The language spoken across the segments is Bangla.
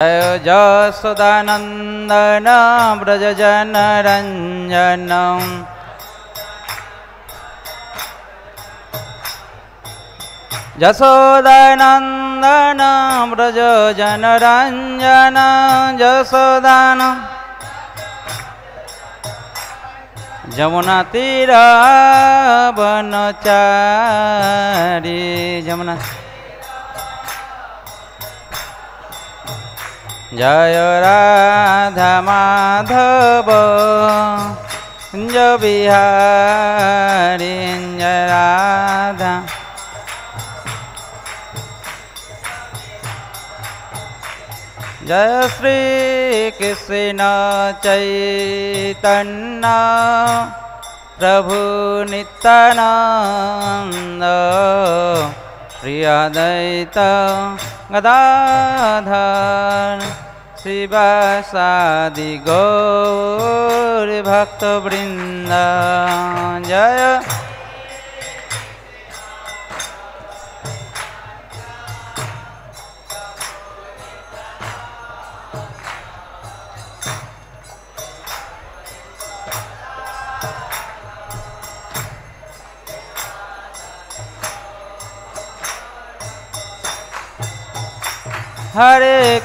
जय जसोदानन्दन व्रजजनरञ्जन जसोदानन्दन व्रजजनरञ्जन जसोदान जमुनातीरवनचारी जमुना जय राधा माधव कुंज बिहारी जय राधा जय श्री कृष्ण चैतन्य प्रभु नित्यानंद श्री अद्वैत गदाधर शिवासादि गौर भक्त वृंद जय हरे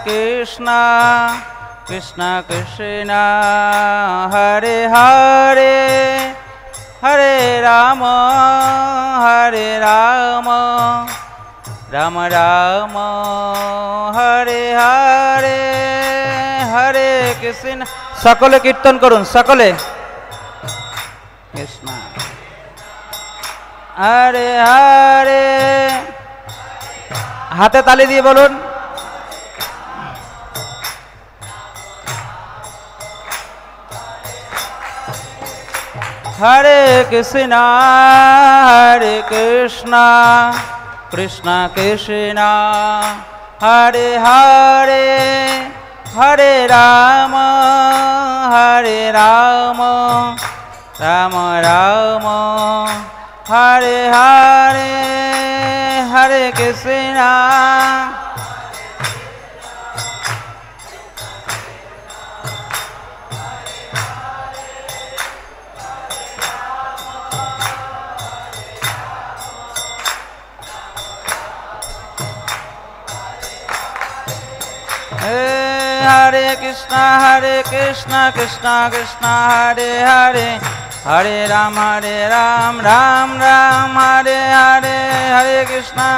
कृष्ण कृष्ण कृष्ण हरे हरे हरे राम राम राम हरे हरे हरे कृष्ण सकले कीर्तन करुन सकले कृष्ण हरे हरे हाथे ताली दिए बोलून हरे कृष्ण कृष्ण कृष्ण हरे हरे हरे राम राम राम हरे हरे हरे कृष्ण हरे कृष्ण कृष्ण कृष्ण हरे हरे हरे राम राम राम हरे हरे हरे कृष्ण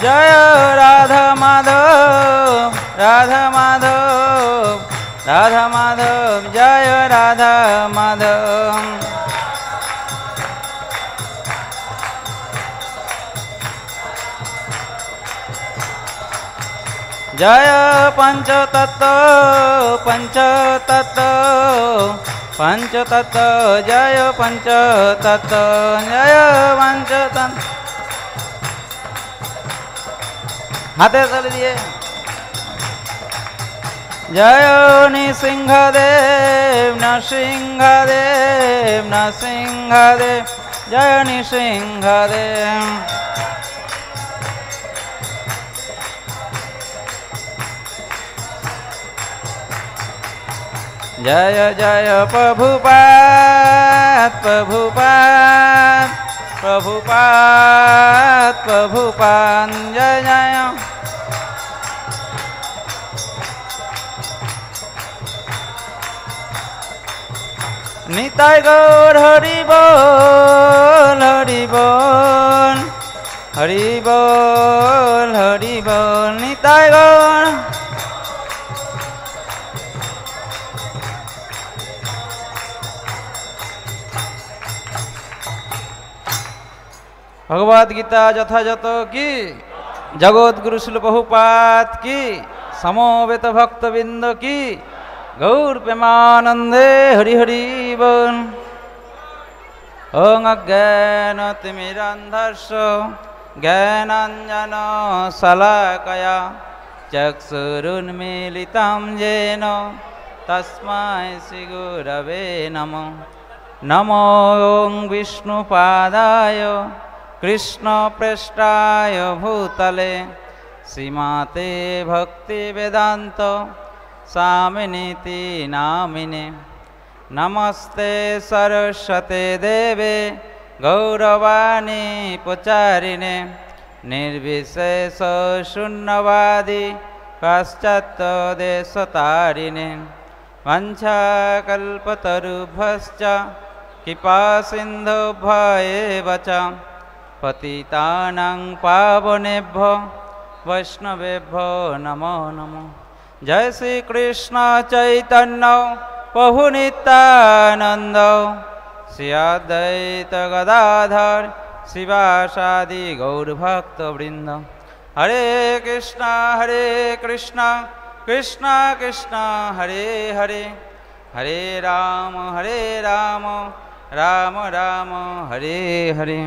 जय राधा माधव जय राधा माधव जय पंचतत्व जय पंचतत्व जय पंचतत्व हाथे चल दिए जय नृसिंहदेव जय नृसिंहदेव जय जय प्रभुपाद जय जय निताय गौर हरि बोल निताय गौर भगवद गीता यथायथ की जगत गुरु शिल प्रभुपाद की समवेत भक्तबिंद की गौर प्रेमानंदे हरि हरि बोल ओं अज्ञानतिमिरान्धस्य ज्ञानाञ्जन शलाकया चक्षुरुन्मीलितं येन तस्मै श्री गुरवे नमः नमो विष्णुपादाय कृष्णप्रेष्ठाय भूतले श्रीमते भक्तिवेदान्त स्वामिनीति नामिने। नमस्ते सरस्वते देवे गौरवाणी प्रचारिणे निर्विशेष शून्यवादी पाश्चात्यदेशतारिणे। वंशाकल्पतरुभ्यश्च कृपासिन्धुभ्येव च पतितानां पावनेभ्यो वैष्णवेभ्यो नमो नमः। जय श्री कृष्ण चैतन्य प्रभु नित्यानंद श्री अद्वैत गदाधर शिवासादि गौरभक्तवृंद। हरे कृष्ण कृष्ण कृष्ण हरे हरे, हरे राम राम राम हरे हरे।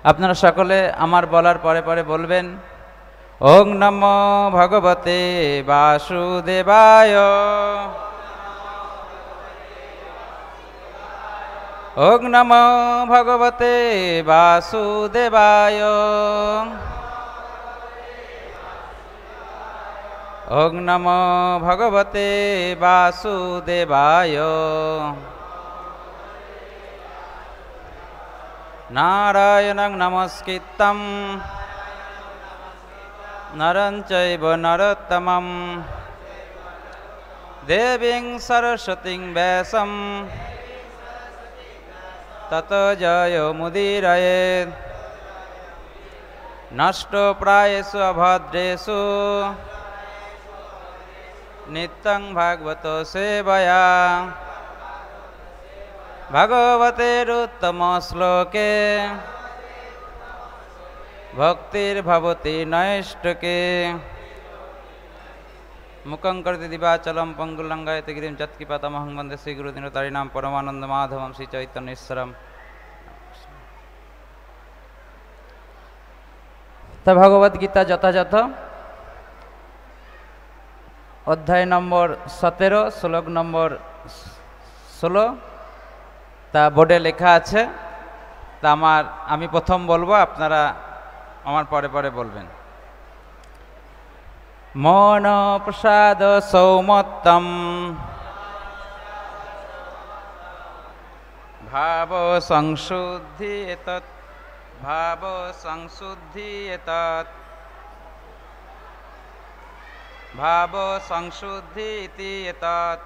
আপনারা সকলে আমার বলার পরে পরে বলবেন ওং নমো ভগবতে বাসুদেবায়, ওং নমো ভগবতে বাসুদেবায়, ওং নমো ভগবতে বাসুদেবায়। नारायणं नमस्कृतं नरं चैव नरोत्तमं देवीं सरस्वतीं व्यासं ततो जयमुदीरयेत्। नष्टप्रायेषु अभद्रेषु नित्यं भागवतो सेवया भगवतेरुत्तम श्लोके भक्तिर्भवति नैष्टके। मुखं करोति दिवाचलं पंगुं लङ्घयते गिरिं यत्कृपातमहं वन्दे श्रीगुरुदीनतारिणां परमानन्दमाधवं श्रीचैतन्येश्वरम्। তা ভগবদ গীতা যথাযথ অধ্যায় নম্বর 17 শ্লোক নম্বর 16 তা বোর্ডে লেখা আছে। তা আমি প্রথম বলবো, আপনারা আমার পরে পরে বলবেন। মন প্রসাদ সৌমত্তম ভাব সংশুদ্ধি এতৎ, ভাব সংশুদ্ধি এতৎ, ভাব সংশুদ্ধি ইতি এতৎ।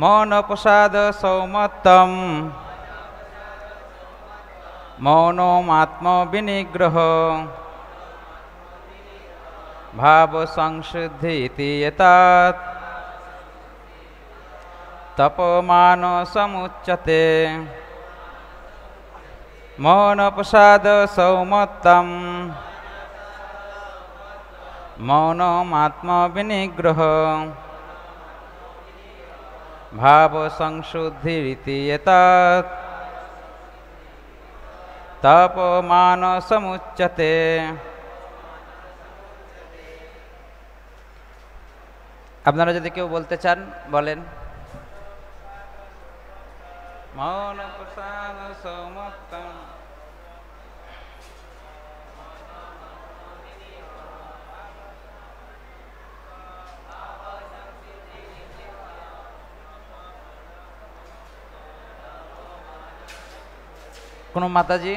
মৌন প্রসাদ সৌমত্তম মৌনমাত্ম বিনিগ্রহ ভাব সংশুদ্ধি ইতি এতৎ তপমান সমুচ্যতে। মৌন প্রসাদ সৌমত্তম মৌনমাত্ম বিনিগ্রহ ভাব সংশুদ্ধিরিতি এতৎ তপমান সমুচ্যতে। আপনারা যদি কেউ বলতে চান বলেন। মৌন প্রসাদ সৌমত্তম কোন মাতাজি?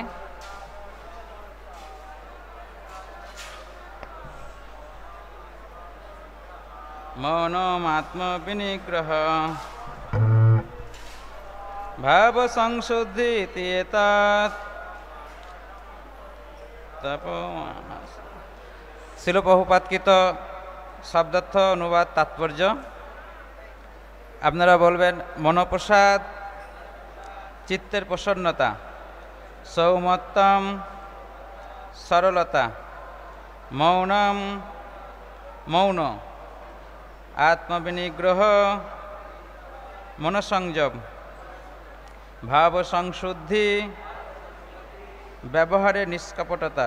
মৌনমাত্ম বিনিগ্রহ ভাব সংশুদ্ধি ইতি এতৎ তপমান। শিল প্রভুপাদকৃত শব্দার্থ অনুবাদ তাৎপর্য আপনারা বলবেন। মনপ্রসাদ চিত্তের প্রসন্নতা, সৌমত্তম সরলতা, মৌনম মৌন, আত্মবিনিগ্রহ মনসংযম, ভাব সংশুদ্ধি ব্যবহারে নিষ্কপটতা,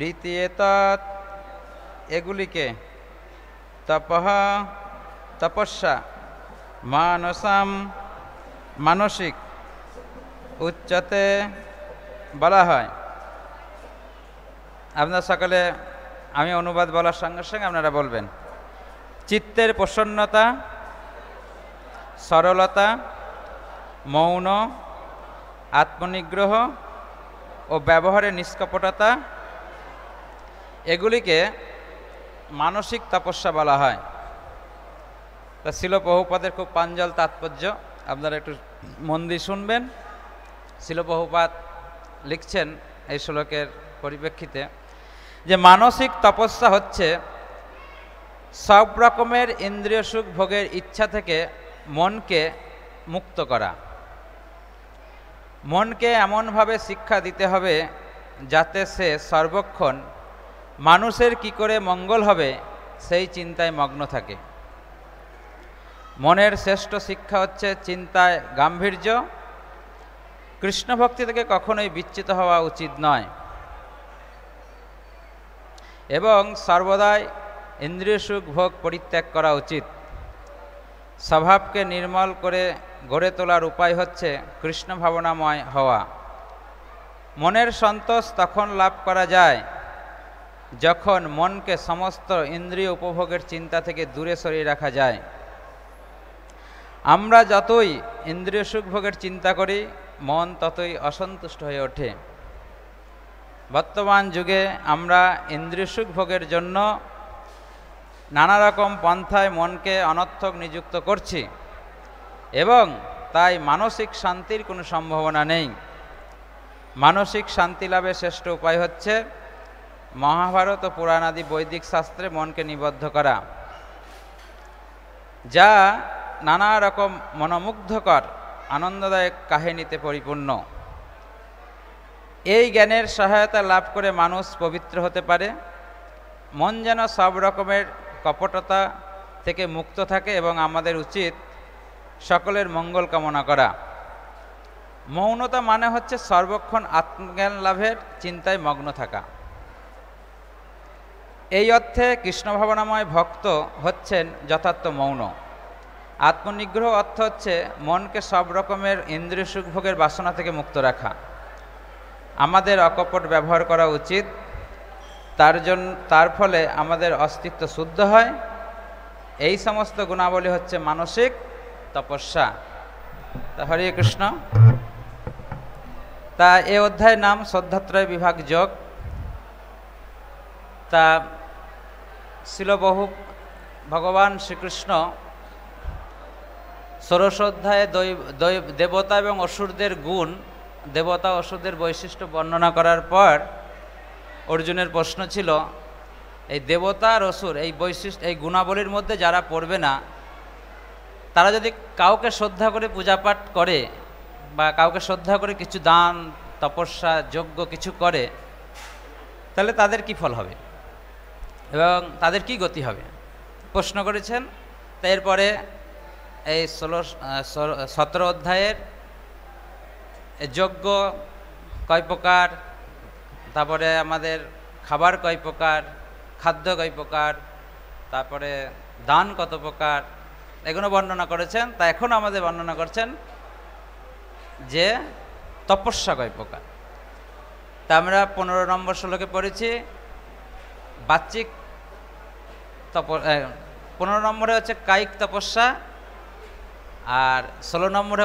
রীতি এতৎ এগুলিকে, তপঃ তপস্যা মানসাম মানসিক উচ্চতে বলা হয়। আপনারা সকলে আমি অনুবাদ বলার সঙ্গে সঙ্গে আপনারা বলবেন। চিত্তের প্রসন্নতা, সরলতা, মৌন, আত্মনিগ্রহ ও ব্যবহারের নিষ্কপটতা, এগুলিকে মানসিক তপস্যা বলা হয়। তা শিল প্রভুপাদের খুব প্রাঞ্জল তাৎপর্য, আপনারা একটু মন দিয়ে শুনবেন। শিল প্রভুপাদ লিখছেন এই শ্লোকের পরিপ্রেক্ষিতে যে মানসিক তপস্যা হচ্ছে সব রকমের ইন্দ্রিয় সুখ ভোগের ইচ্ছা থেকে মনকে মুক্ত করা। মনকে এমনভাবে শিক্ষা দিতে হবে যাতে সে সর্বক্ষণ মানুষের কি করে মঙ্গল হবে সেই চিন্তায় মগ্ন থাকে। মনের শ্রেষ্ঠ শিক্ষা হচ্ছে চিন্তায় গাম্ভীর্য। কৃষ্ণ ভক্তি থেকে কখনোই বিচ্যুত হওয়া উচিত নয় এবং সর্বদাই ইন্দ্রিয় সুখ ভোগ পরিত্যাগ করা উচিত। স্বভাবকে নির্মল করে গড়ে তোলার উপায় হচ্ছে কৃষ্ণ ভাবনাময় হওয়া। মনের সন্তোষ তখন লাভ করা যায় যখন মনকে সমস্ত ইন্দ্রিয় উপভোগের চিন্তা থেকে দূরে সরিয়ে রাখা যায়। আমরা যতই ইন্দ্রিয় সুখ ভোগের চিন্তা করি মন ততই অসন্তুষ্ট হয়ে ওঠে। বর্তমান যুগে আমরা ইন্দ্রিয় সুখ ভোগের জন্য নানা রকম পন্থায় মনকে অনর্থক নিযুক্ত করছি এবং তাই মানসিক শান্তির কোনো সম্ভাবনা নেই। মানসিক শান্তি লাভের শ্রেষ্ঠ উপায় হচ্ছে মহাভারত ও পুরাণ আদি বৈদিক শাস্ত্রে মনকে নিবদ্ধ করা, যা নানা রকম মনোমুগ্ধকর আনন্দদায়ক কাহিনীতে পরিপূর্ণ। এই জ্ঞানের সহায়তা লাভ করে মানুষ পবিত্র হতে পারে। মন যেন সব রকমের কপটতা থেকে মুক্ত থাকে এবং আমাদের উচিত সকলের মঙ্গল কামনা করা। মৌনতা মানে হচ্ছে সর্বক্ষণ আত্মজ্ঞান লাভের চিন্তায় মগ্ন থাকা। এই অর্থে কৃষ্ণ ভাবনাময় ভক্ত হচ্ছেন যথার্থ মৌন। আত্মনিগ্রহ অর্থ হচ্ছে মনকে সব রকমের ইন্দ্রিয় সুখভোগের বাসনা থেকে মুক্ত রাখা। আমাদের অকপট ব্যবহার করা উচিত, তার ফলে আমাদের অস্তিত্ব শুদ্ধ হয়। এই সমস্ত গুণাবলী হচ্ছে মানসিক তপস্যা। তা হরে কৃষ্ণ। তা এ অধ্যায়ের নাম শ্রদ্ধাত্রয় বিভাগ যোগ। তা শিলবহু ভগবান শ্রীকৃষ্ণ ষোড়শ অধ্যায়ে দেবতা এবং অসুরদের গুণ, দেবতা অসুরদের বৈশিষ্ট্য বর্ণনা করার পর অর্জুনের প্রশ্ন ছিল এই দেবতা আর অসুর এই বৈশিষ্ট্য এই গুণাবলীর মধ্যে যারা পড়বে না, তারা যদি কাউকে শ্রদ্ধা করে পূজাপাঠ করে বা কাউকে শ্রদ্ধা করে কিছু দান তপস্যা যজ্ঞ কিছু করে, তাহলে তাদের কি ফল হবে এবং তাদের কি গতি হবে প্রশ্ন করেছেন। তাই এরপরে এই 17 অধ্যায়ের যজ্ঞ কয় প্রকার, তারপরে আমাদের খাবার কয় প্রকার, খাদ্য কয় প্রকার, তারপরে দান কত প্রকার, এগুলো বর্ণনা করেছেন। তা এখন আমাদের বর্ণনা করছেন যে তপস্যা কয় প্রকার। তা আমরা 15 নম্বর শ্লোকে পড়েছি বাহ্যিক 15 নম্বরে হচ্ছে কায়িক তপস্যা, আর 16 নম্বরে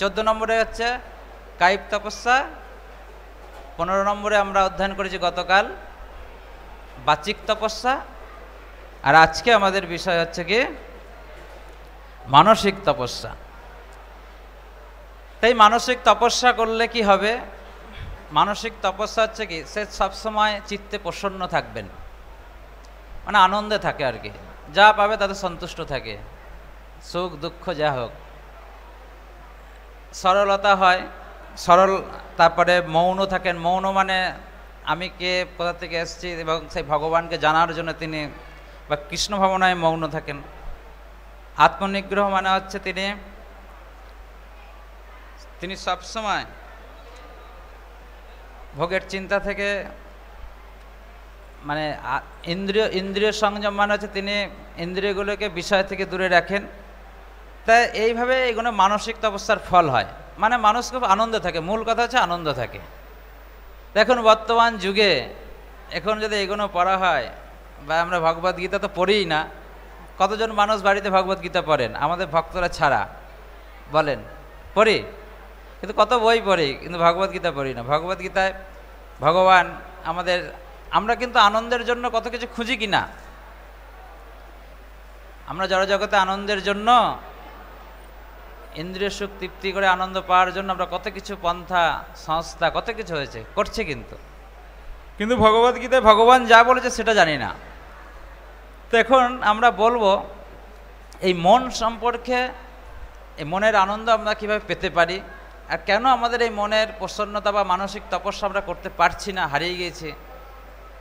14 নম্বরে হচ্ছে কায়িক তপস্যা, 15 নম্বরে আমরা অধ্যয়ন করেছি গতকাল বাচিক তপস্যা, আর আজকে আমাদের বিষয় হচ্ছে কি মানসিক তপস্যা। তাই মানসিক তপস্যা করলে কি হবে? মানসিক তপস্যা হচ্ছে কি সে সবসময় চিত্তে প্রসন্ন থাকবেন, মানে আনন্দে থাকে আর কি, যা পাবে তাতে সন্তুষ্ট থাকে, সুখ দুঃখ যা হোক। সরলতা হয়, সরল, তারপরে মৌন থাকেন। মৌন মানে আমি কে, কোথা থেকে এসেছি এবং সেই ভগবানকে জানার জন্য তিনি বা কৃষ্ণ ভাবনায় মৌন থাকেন। আত্মনিগ্রহ মানে হচ্ছে তিনি সবসময় ভোগের চিন্তা থেকে মানে ইন্দ্রিয় সংযম মানে হচ্ছে তিনি ইন্দ্রিয়গুলোকে বিষয় থেকে দূরে রাখেন। তাই এইভাবে এগুলো মানসিক তপস্যার ফল হয়, মানে মানুষ খুব আনন্দ থাকে, মূল কথা হচ্ছে আনন্দ থাকে। দেখুন বর্তমান যুগে এখন যদি এগুলো পড়া হয়, বা আমরা ভগবদ গীতা তো পড়িই না, কতজন মানুষ বাড়িতে ভগবদ গীতা পড়েন আমাদের ভক্তরা ছাড়া? বলেন, পড়ি? কিন্তু কত বই পড়ি, কিন্তু ভগবদ গীতা পড়ি না। ভগবদ গীতায় ভগবান আমাদের, আমরা কিন্তু আনন্দের জন্য কত কিছু খুঁজি কিনা, আমরা জড়জগতে আনন্দের জন্য, ইন্দ্রিয় সুখ তৃপ্তি করে আনন্দ পাওয়ার জন্য আমরা কত কিছু পন্থা সংস্থা কত কিছু হয়েছে করছে, কিন্তু ভগবদ গীতায় ভগবান যা বলেছে সেটা জানি না। তো এখন আমরা বলবো এই মন সম্পর্কে, এই মনের আনন্দ আমরা কীভাবে পেতে পারি, আর কেন আমাদের এই মনের প্রসন্নতা বা মানসিক তপস্যা আমরা করতে পারছি না, হারিয়ে গিয়েছে,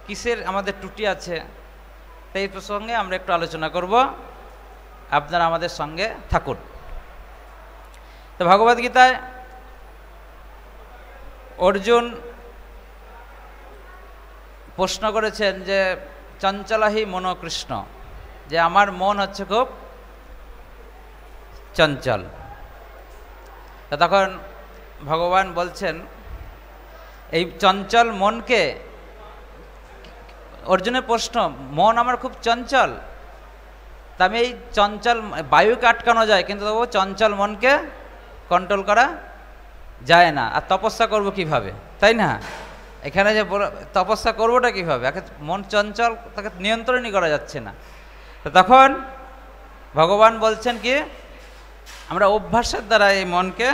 কিসের আমাদের ত্রুটি আছে, তাই এই প্রসঙ্গে আমরা একটু আলোচনা করব। আপনারা আমাদের সঙ্গে থাকুন। তো ভগবদ গীতায় অর্জুন প্রশ্ন করেছেন যে চঞ্চলাহি মনোকৃষ্ণ, যে আমার মন হচ্ছে খুব চঞ্চল। তা তখন ভগবান বলছেন এই চঞ্চল মনকে, অর্জুনের প্রশ্ন, মন আমার খুব চঞ্চল, তা আমি এই চঞ্চল বায়ুকে আটকানো যায়, কিন্তু তবু চঞ্চল মনকে কন্ট্রোল করা যায় না, আর তপস্যা করব কিভাবে, তাই না? এখানে যে তপস্যা করবোটা কীভাবে, মন চঞ্চল, তাকে নিয়ন্ত্রণই করা যাচ্ছে না। তো তখন ভগবান বলছেন কি, আমরা অভ্যাসের দ্বারা এই মনকে,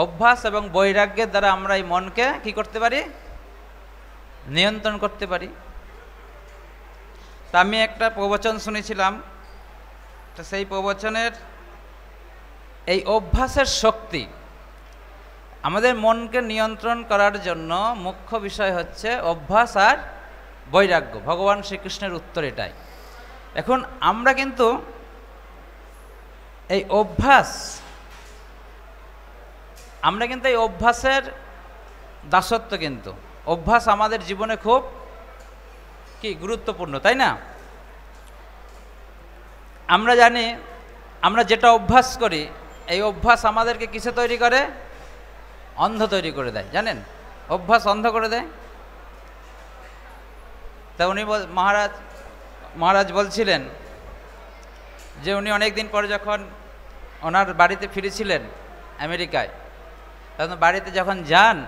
অভ্যাস এবং বৈরাগ্যের দ্বারা আমরা এই মনকে কি করতে পারি, নিয়ন্ত্রণ করতে পারি। তা আমি একটা প্রবচন শুনেছিলাম, তো সেই প্রবচনের এই অভ্যাসের শক্তি, আমাদের মনকে নিয়ন্ত্রণ করার জন্য মুখ্য বিষয় হচ্ছে অভ্যাস আর বৈরাগ্য। ভগবান শ্রীকৃষ্ণের উত্তর এটাই। এখন আমরা কিন্তু এই অভ্যাস, আমরা কিন্তু এই অভ্যাসের দাসত্ব, কিন্তু অভ্যাস আমাদের জীবনে খুব কি গুরুত্বপূর্ণ, তাই না? আমরা জানি আমরা যেটা অভ্যাস করি, এই অভ্যাস আমাদেরকে কিসে তৈরি করে, অন্ধ তৈরি করে দেয়, জানেন? অভ্যাস অন্ধ করে দেয়। তা উনি মহারাজ বলছিলেন যে উনি অনেক দিন পরে যখন ওনার বাড়িতে ফিরেছিলেন আমেরিকায়, তখন বাড়িতে যখন যান,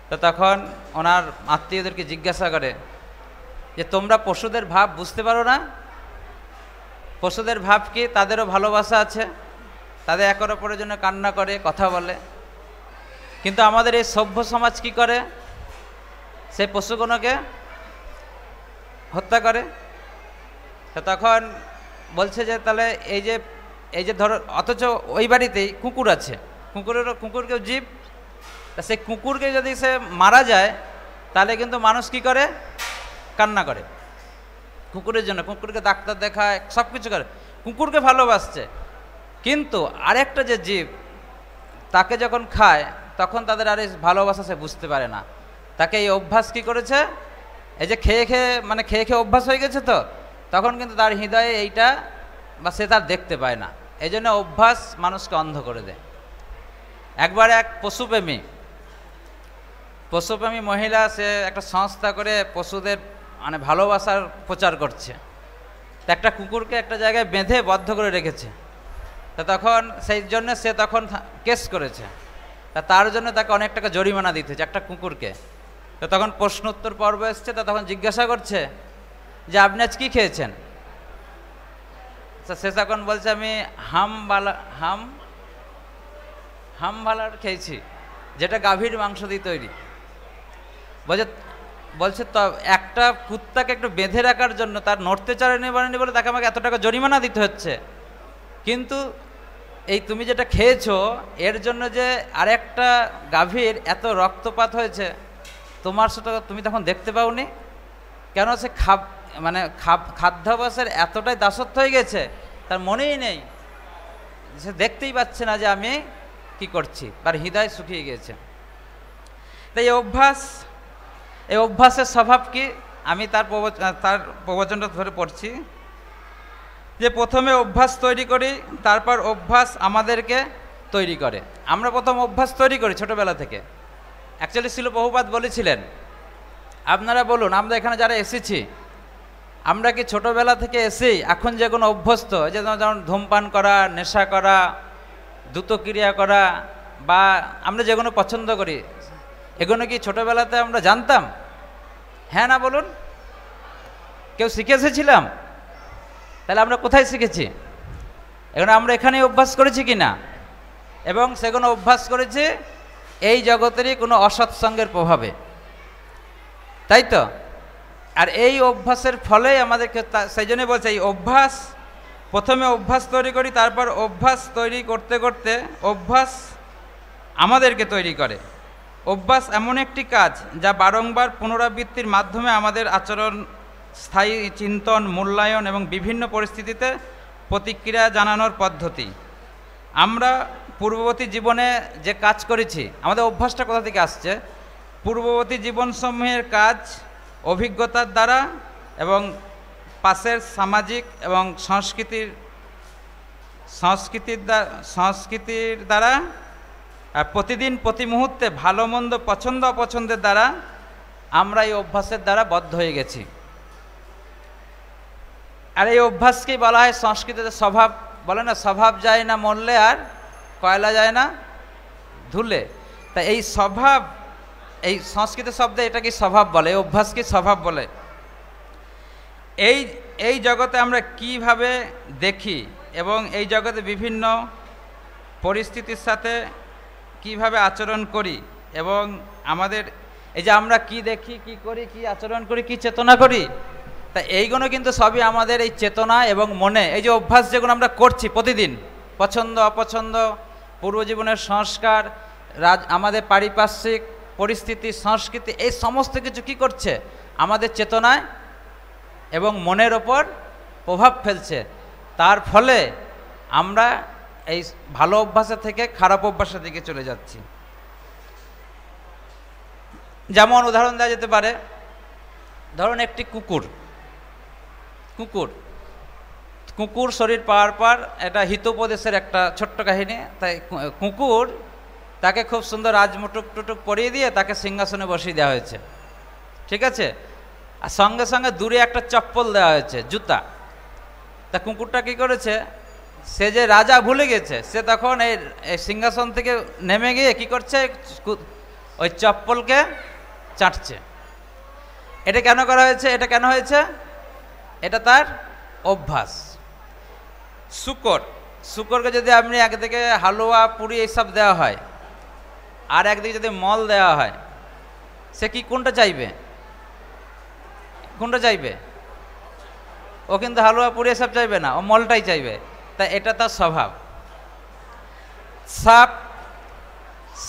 তো তখন ওনার আত্মীয়দেরকে জিজ্ঞাসা করে যে তোমরা পশুদের ভাব বুঝতে পারো না? পশুদের ভাব কি, তাদেরও ভালোবাসা আছে, তাদের একের অপরের জন্য কান্না করে, কথা বলে, কিন্তু আমাদের এই সভ্য সমাজ কি করে, সেই পশুগুলোকে হত্যা করে। তো তখন বলছে যে তাহলে এই যে ধরো, অথচ ওই বাড়িতেই কুকুর আছে, কুকুরকেও জীব, তা সেই কুকুরকে যদি সে মারা যায়, তাহলে কিন্তু মানুষ কি করে, কান্না করে কুকুরের জন্য, কুকুরকে ডাক্তার দেখায়, সব কিছু করে, কুকুরকে ভালোবাসছে। কিন্তু আরেকটা যে জীব, তাকে যখন খায়, তখন তাদের আর এই ভালোবাসা সে বুঝতে পারে না। তাকে এই অভ্যাস কি করেছে, এই যে খেয়ে খেয়ে অভ্যাস হয়ে গেছে, তো তখন কিন্তু তার হৃদয়ে এইটা বা সে তার দেখতে পায় না। এই জন্য অভ্যাস মানুষকে অন্ধ করে দেয়। একবার এক পশুপ্রেমী মহিলা, সে একটা সংস্থা করে পশুদের মানে ভালোবাসার প্রচার করছে। তো একটা কুকুরকে একটা জায়গায় বেঁধে বদ্ধ করে রেখেছে। তা তখন সেই জন্য সে তখন কেস করেছে, তা তার জন্য তাকে অনেক টাকা জরিমানা দিতে হচ্ছে একটা কুকুরকে। তো তখন প্রশ্ন উত্তর পর্ব এসছে, তা তখন জিজ্ঞাসা করছে যে আপনি আজ কী খেয়েছেন? সে তখন বলছে আমি হাম ভালার খেয়েছি, যেটা গাভীর মাংস দিয়ে তৈরি। বলছে তো একটা কুত্তাকে একটু বেঁধে রাখার জন্য, তার নড়তে চাড়েনি পারেনি বলে তাকে আমাকে এত টাকা জরিমানা দিতে হচ্ছে, কিন্তু এই তুমি যেটা খেয়েছো এর জন্য যে আরেকটা গাভীর এত রক্তপাত হয়েছে, তোমার সেটা তুমি তখন দেখতে পাওনি কেন? সে খাদ্যাভ্যাসের এতটাই দাসত্ব হয়ে গেছে, তার মনেই নেই, সে দেখতেই পাচ্ছে না যে আমি কি করছি, তার হৃদয় শুকিয়ে গিয়েছে। তাই এই অভ্যাসের স্বভাব কি? আমি তার প্রবচনটা ধরে পড়ছি, যে প্রথমে অভ্যাস তৈরি করি, তারপর অভ্যাস আমাদেরকে তৈরি করে। আমরা প্রথম অভ্যাস তৈরি করি ছোটোবেলা থেকে। অ্যাকচুয়ালি শিল প্রভুপাদ বলেছিলেন, আপনারা বলুন, আমরা এখানে যারা এসেছি, আমরা কি ছোটোবেলা থেকে এসেই এখন যে কোনো অভ্যস্ত, যে যেমন ধূমপান করা, নেশা করা, দ্রুতক্রিয়া করা, বা আমরা যেগুলো পছন্দ করি, এগুলো কি ছোটোবেলাতে আমরা জানতাম? হ্যাঁ না বলুন? কেউ শিখে এসেছিলাম? তাহলে আমরা কোথায় শিখেছি? এগুলো আমরা এখানেই অভ্যাস করেছি কি না? এবং সেগুলো অভ্যাস করেছি এই জগতেরই কোনো অসৎসঙ্গের প্রভাবে, তাই তো? আর এই অভ্যাসের ফলেই আমাদেরকে, সেই জন্যই বলছে এই অভ্যাস, প্রথমে অভ্যাস তৈরি করি, তারপর অভ্যাস তৈরি করতে করতে অভ্যাস আমাদেরকে তৈরি করে। অভ্যাস এমন একটি কাজ যা বারংবার পুনরাবৃত্তির মাধ্যমে আমাদের আচরণ, স্থায়ী চিন্তন, মূল্যায়ন এবং বিভিন্ন পরিস্থিতিতে প্রতিক্রিয়া জানানোর পদ্ধতি। আমরা পূর্ববর্তী জীবনে যে কাজ করেছি, আমাদের অভ্যাসটা কোথা থেকে আসছে? পূর্ববর্তী জীবনসমূহের কাজ, অভিজ্ঞতার দ্বারা এবং পাশের সামাজিক এবং সংস্কৃতির দ্বারা, প্রতিদিন প্রতি মুহূর্তে ভালো মন্দ, পছন্দ অপছন্দের দ্বারা আমরা এই অভ্যাসের দ্বারা বদ্ধ হয়ে গেছি। আর এই অভ্যাসকেই বলা হয় সংস্কৃতিতে স্বভাব। বলে না, স্বভাব যায় না মরলে আর কয়লা যায় না ধুলে। তা এই স্বভাব, এই সংস্কৃত শব্দে এটাকে স্বভাব বলে, এই অভ্যাসকে স্বভাব বলে। এই জগতে আমরা কিভাবে দেখি এবং এই জগতে বিভিন্ন পরিস্থিতির সাথে কিভাবে আচরণ করি, এবং আমাদের এই যে আমরা কি দেখি, কি করি, কি আচরণ করি, কি চেতনা করি, তা এইগুলো কিন্তু সবই আমাদের এই চেতনা এবং মনে, এই যে অভ্যাস যেগুলো আমরা করছি প্রতিদিন, পছন্দ অপছন্দ, পূর্বজীবনের সংস্কার, আমাদের পারিপার্শ্বিক পরিস্থিতি, সংস্কৃতি, এই সমস্ত কিছু কি করছে? আমাদের চেতনায় এবং মনের ওপর প্রভাব ফেলছে। তার ফলে আমরা এই ভালো অভ্যাসের থেকে খারাপ অভ্যাসের দিকে চলে যাচ্ছি। যেমন উদাহরণ দেওয়া যেতে পারে, ধরুন একটি কুকুর শরীর পাওয়ার পর, এটা হিতোপদেশের একটা ছোট্ট কাহিনী। তাই কুকুর, তাকে খুব সুন্দর রাজমুটুক টুটুক পরিয়ে দিয়ে তাকে সিংহাসনে বসিয়ে দেওয়া হয়েছে, ঠিক আছে? আর সঙ্গে সঙ্গে দূরে একটা চপ্পল দেওয়া হয়েছে, জুতা। তা কুকুরটা কী করেছে? সে যে রাজা ভুলে গেছে, সে তখন এই সিংহাসন থেকে নেমে গিয়ে কি করছে? ওই চপ্পলকে চাটছে। এটা কেন করা হয়েছে? এটা কেন হয়েছে? এটা তার অভ্যাস। শুকরকে যদি আপনি একদিকে হালুয়া, পুরি এইসব দেওয়া হয়, আর একদিকে যদি মল দেওয়া হয়, সে কি কোনটা চাইবে? কোনটা চাইবে? ও কিন্তু হালুয়া, পুরি এসব চাইবে না, ও মলটাই চাইবে। তা এটা তার স্বভাব।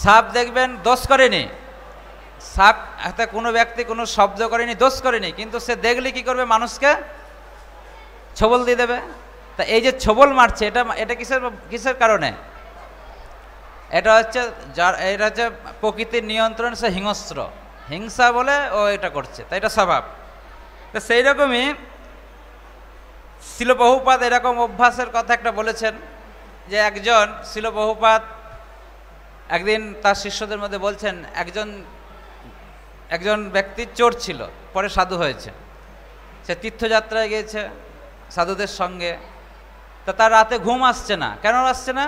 সাপ দেখবেন দোষ করেনি, সাপ একটা কোনো ব্যক্তি কোনো শব্দ করেনি, দোষ করেনি, কিন্তু সে দেখলে কি করবে? মানুষকে ছবল দিয়ে দেবে। তা এই যে ছবল মারছে, এটা কিসের কারণে? এটা হচ্ছে প্রকৃতির নিয়ন্ত্রণ, সে হিংস্র, হিংসা বলে ও এটা করছে, তাই এটা স্বভাব। তো সেই রকমই শিল প্রভুপাদ এরকম অভ্যাসের কথা একটা বলেছেন, যে শিল প্রভুপাদ একদিন তার শিষ্যদের মধ্যে বলছেন, একজন ব্যক্তি চোর ছিল, পরে সাধু হয়েছে। সে তীর্থযাত্রায় গিয়েছে সাধুদের সঙ্গে। তা তার রাতে ঘুম আসছে না। কেন আসছে না?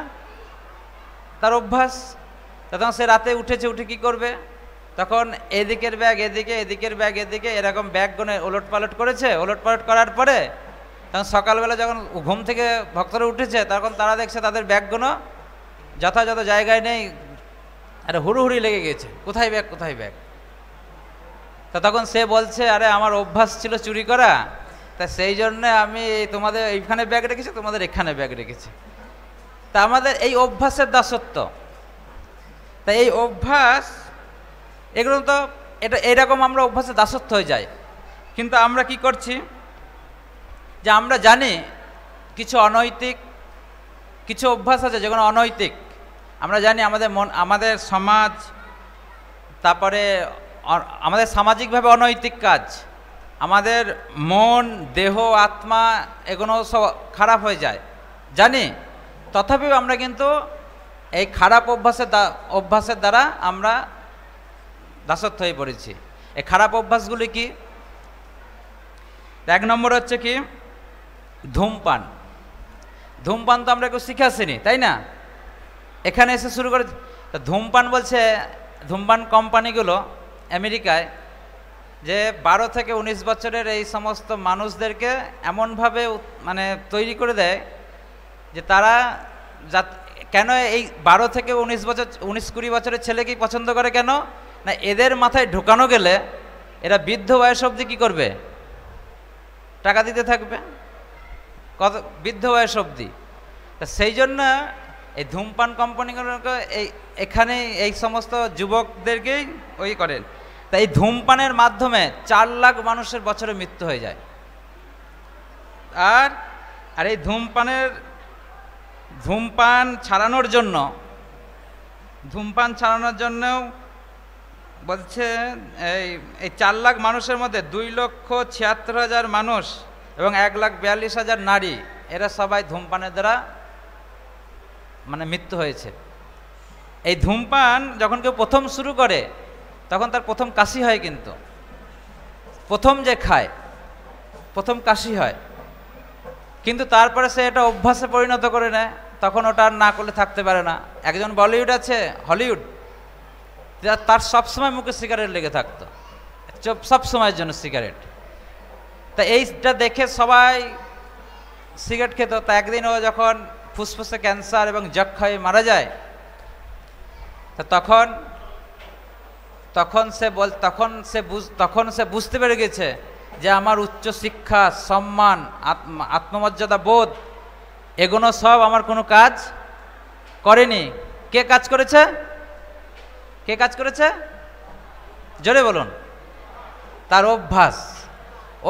তার অভ্যাস। তখন সে রাতে উঠে কি করবে? তখন এদিকের ব্যাগ এদিকে, এদিকের ব্যাগ এদিকে, এরকম ব্যাগগুলো ওলটপালট করেছে। ওলটপালট করার পরে তখন সকালবেলা যখন ঘুম থেকে ভক্তরা উঠেছে, তখন তারা দেখছে তাদের ব্যাগগুলো যথাযথ জায়গায় নেই, আরে হুড়ুহুড়ি লেগে গেছে, কোথায় ব্যাগ, কোথায় ব্যাগ। তা তখন সে বলছে, আরে আমার অভ্যাস ছিল চুরি করা, তা সেই জন্যে আমি তোমাদের এইখানে ব্যাগ রেখেছি, তোমাদের এখানে ব্যাগ রেখেছি। তা আমাদের এই অভ্যাসের দাসত্ব। তাই এই অভ্যাস, এগুলো তো এইরকম আমরা অভ্যাসের দাসত্ব হয়ে যাই। কিন্তু আমরা কি করছি? যে আমরা জানি কিছু অনৈতিক, কিছু অভ্যাস আছে যেগুলো অনৈতিক। আমরা জানি আমাদের সমাজ, তারপরে আমাদের সামাজিকভাবে অনৈতিক কাজ, আমাদের মন, দেহ, আত্মা এগুলো সব খারাপ হয়ে যায় জানি, তথাপিও আমরা কিন্তু এই খারাপ অভ্যাসের দ্বারা আমরা দাসত্ব হয়ে পড়েছি। এই খারাপ অভ্যাসগুলি কি? 1 নম্বর হচ্ছে কি? ধূমপান। ধূমপান তো আমরা কেউ শিখে আসিনি, তাই না? এখানে এসে শুরু করে ধূমপান বলছে, ধূমপান কোম্পানিগুলো আমেরিকায় যে 12 থেকে 19 বছরের এই সমস্ত মানুষদেরকে এমনভাবে মানে তৈরি করে দেয় যে তারা কেন এই 12 থেকে 19-20 বছরের ছেলেকেই পছন্দ করে কেন না, এদের মাথায় ঢোকানো গেলে এরা বৃদ্ধ বয়স অবধি কী করবে? টাকা দিতে থাকবে কত বৃদ্ধ বয়স অবধি। তা সেই জন্য এই ধূমপান কোম্পানিগুলোকে এখানে এই সমস্ত যুবকদেরকেই ওই করেন। তা এই ধূমপানের মাধ্যমে 4 লাখ মানুষের বছরে মৃত্যু হয়ে যায়। আর এই ধূমপান ছাড়ানোর জন্যও বলছে এই 4 লাখ মানুষের মধ্যে 2,76,000 মানুষ এবং 1,42,000 নারী, এরা সবাই ধূমপানের দ্বারা মানে মৃত্যু হয়েছে। এই ধূমপান যখন কেউ প্রথম শুরু করে তখন তার প্রথম কাশি হয়, কিন্তু প্রথম যে খায় প্রথম কাশি হয়, কিন্তু তারপরে সে এটা অভ্যাসে পরিণত করে নেয়, তখন ওটা আর না করলে থাকতে পারে না। একজন বলিউড আছে, হলিউড, তার সবসময় মুখে সিগারেট লেগে থাকতো, সব সময়ের জন্য সিগারেট। তা এইটা দেখে সবাই সিগারেট খেত। তা একদিন ও যখন ফুসফুসে ক্যান্সার এবং যক্ষা হয়ে মারা যায়, তা তখন সে বুঝতে পেরে গেছে যে আমার উচ্চ শিক্ষা, সম্মান, আত্মমর্যাদা বোধ এগুলো সব আমার কোনো কাজ করেনি। কে কাজ করেছে? কে কাজ করেছে? জোরে বলুন। তার